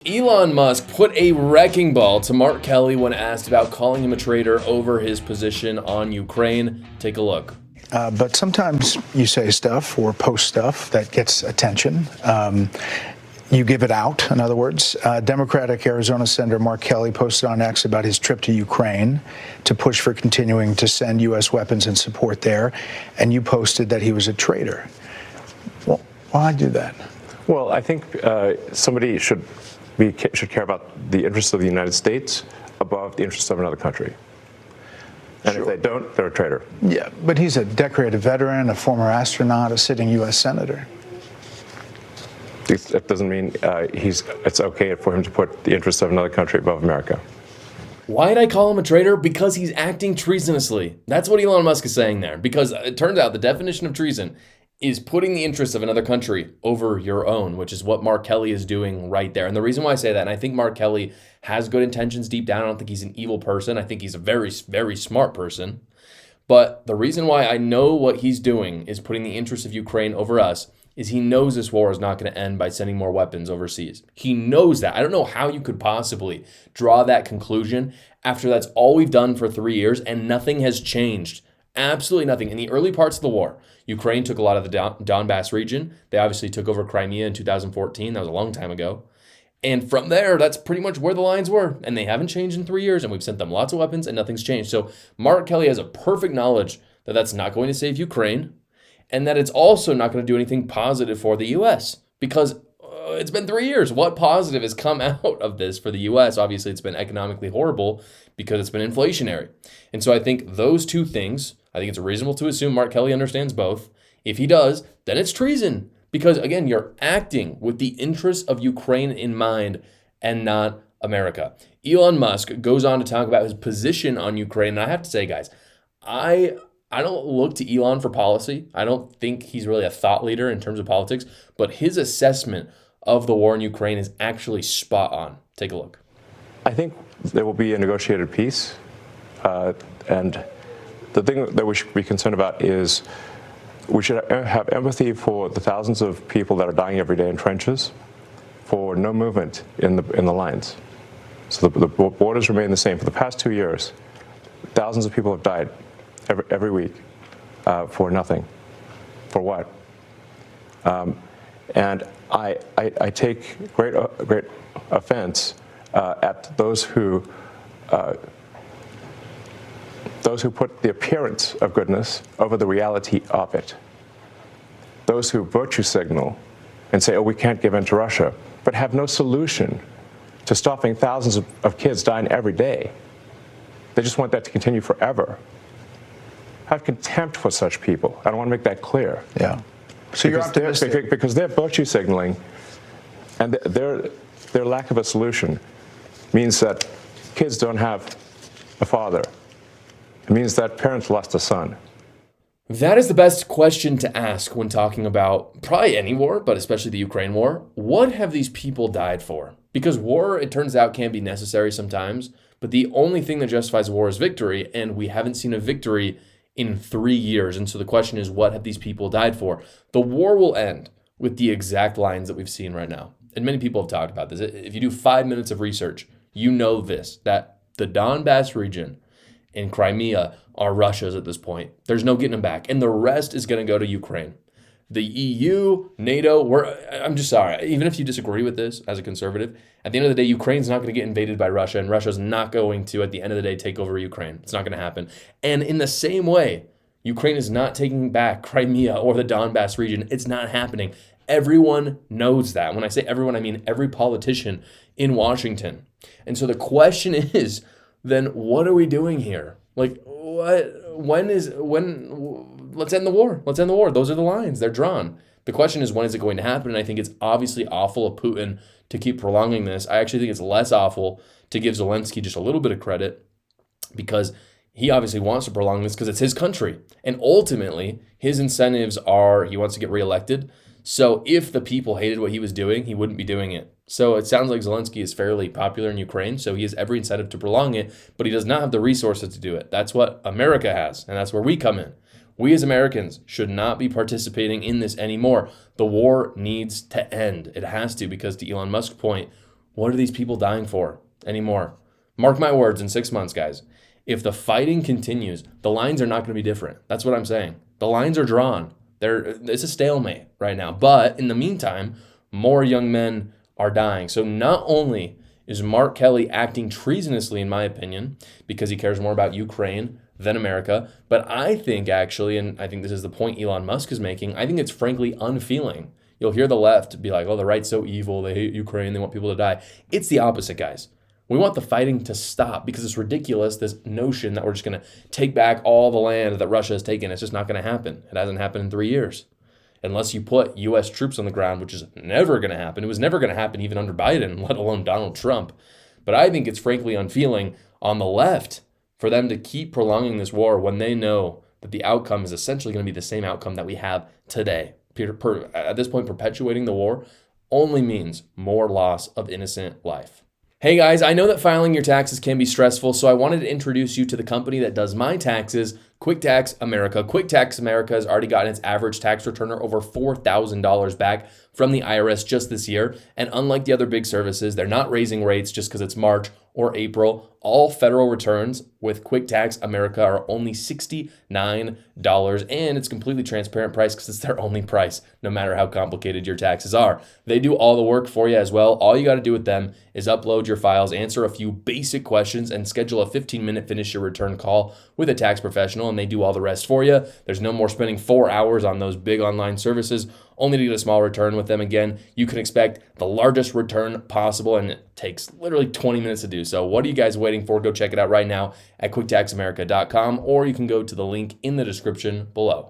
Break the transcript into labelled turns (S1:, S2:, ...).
S1: Elon Musk put a wrecking ball to Mark Kelly when asked about calling him a traitor over his position on Ukraine. Take a look.
S2: But sometimes you say stuff or post stuff that gets attention. You give it out, in other words. Democratic Arizona Senator Mark Kelly posted on X about his trip to Ukraine to push for continuing to send U.S. weapons and support there. And you posted that he was a traitor. Well, why do that?
S3: Well, I think somebody should care about the interests of the United States above the interests of another country. And
S2: Sure.
S3: if they don't, they're a traitor.
S2: Yeah, but he's a decorated veteran, a former astronaut, a sitting U.S. senator.
S3: That doesn't mean it's okay for him to put the interests of another country above America.
S1: Why did I call him a traitor? Because he's acting treasonously. That's what Elon Musk is saying there. Because it turns out the definition of treason is putting the interests of another country over your own, which is what Mark Kelly is doing right there. And the reason why I say that, and I think Mark Kelly has good intentions deep down. I don't think he's an evil person. I think he's a very, very smart person. But the reason why I know what he's doing is putting the interests of Ukraine over us is he knows this war is not going to end by sending more weapons overseas. He knows that. I don't know how you could possibly draw that conclusion after that's all we've done for 3 years and nothing has changed. Absolutely nothing. In the early parts of the war, Ukraine took a lot of the Donbass region. They obviously took over Crimea in 2014. That was a long time ago. And from there, that's pretty much where the lines were. And they haven't changed in 3 years. And we've sent them lots of weapons and nothing's changed. So Mark Kelly has a perfect knowledge that that's not going to save Ukraine and that it's also not going to do anything positive for the U.S. because it's been 3 years. What positive has come out of this for the U.S.? Obviously, it's been economically horrible because it's been inflationary. And so I think those two things, I think it's reasonable to assume Mark Kelly understands both. If he does, then it's treason. Because again, you're acting with the interests of Ukraine in mind and not America. Elon Musk goes on to talk about his position on Ukraine. And I have to say, guys, I don't look to Elon for policy. I don't think he's really a thought leader in terms of politics. But his assessment of the war in Ukraine is actually spot on. Take a look.
S3: I think there will be a negotiated peace. And the thing that we should be concerned about is we should have empathy for the thousands of people that are dying every day in trenches for no movement in the lines. So the borders remain the same. For the past 2 years, thousands of people have died every week for nothing. For what? And I take great offense at those who put the appearance of goodness over the reality of it. Those who virtue signal and say, oh, we can't give in to Russia, but have no solution to stopping thousands of kids dying every day. They just want that to continue forever. I have contempt for such people. I don't want to make that clear.
S2: Yeah. So you're optimistic.
S3: Because they're virtue signaling, and their lack of a solution means that kids don't have a father. It means that parents lost a son.
S1: That is the best question to ask when talking about probably any war, but especially the Ukraine war. What have these people died for? Because war, it turns out, can be necessary sometimes, but the only thing that justifies war is victory, and we haven't seen a victory in 3 years. And so the question is, what have these people died for? The war will end with the exact lines that we've seen right now. And many people have talked about this. If you do 5 minutes of research, you know this, that the Donbass region and Crimea are Russia's at this point. There's no getting them back. And the rest is going to go to Ukraine. The EU, NATO, I'm just sorry. Even if you disagree with this as a conservative, at the end of the day, Ukraine's not going to get invaded by Russia, and Russia's not going to, at the end of the day, take over Ukraine. It's not going to happen. And in the same way, Ukraine is not taking back Crimea or the Donbass region. It's not happening. Everyone knows that. When I say everyone, I mean every politician in Washington. And so the question is, then what are we doing here? Like, let's end the war. Let's end the war. Those are the lines. They're drawn. The question is, when is it going to happen? And I think it's obviously awful of Putin to keep prolonging this. I actually think it's less awful to give Zelensky just a little bit of credit because he obviously wants to prolong this because it's his country. And ultimately, his incentives are he wants to get reelected. So if the people hated what he was doing, he wouldn't be doing it. So it sounds like Zelensky is fairly popular in Ukraine, so he has every incentive to prolong it, but he does not have the resources to do it. That's what America has, and that's where we come in. We as Americans should not be participating in this anymore. The war needs to end. It has to, because to Elon Musk's point, What are these people dying for anymore? Mark my words, in 6 months, guys, if the fighting continues, the lines are not going to be different. That's what I'm saying. The lines are drawn. It's a stalemate right now. But in the meantime, more young men are dying. So not only is Mark Kelly acting treasonously, in my opinion, because he cares more about Ukraine than America, but I think actually, and I think this is the point Elon Musk is making, I think it's frankly unfeeling. You'll hear the left be like, oh, the right's so evil, they hate Ukraine, they want people to die. It's the opposite, guys. We want the fighting to stop because it's ridiculous, this notion that we're just going to take back all the land that Russia has taken. It's just not going to happen. It hasn't happened in 3 years. Unless you put U.S. troops on the ground, which is never going to happen. It was never going to happen even under Biden, let alone Donald Trump. But I think it's frankly unfeeling on the left for them to keep prolonging this war when they know that the outcome is essentially going to be the same outcome that we have today. At this point, perpetuating the war only means more loss of innocent life. Hey guys, I know that filing your taxes can be stressful, so I wanted to introduce you to the company that does my taxes, Quick Tax America. Quick Tax America has already gotten its average tax returner over $4,000 back from the IRS just this year. And unlike the other big services, they're not raising rates just because it's March or April. All federal returns with Quick Tax America are only $69, and it's completely transparent price because it's their only price, no matter how complicated your taxes are. They do all the work for you as well. All you got to do with them is upload your files, answer a few basic questions, and schedule a 15-minute finish your return call with a tax professional, and they do all the rest for you. There's no more spending 4 hours on those big online services only to get a small return with them. Again, you can expect the largest return possible, and it takes literally 20 minutes to do so. What are you guys waiting for? Go check it out right now at quicktaxamerica.com, or you can go to the link in the description below.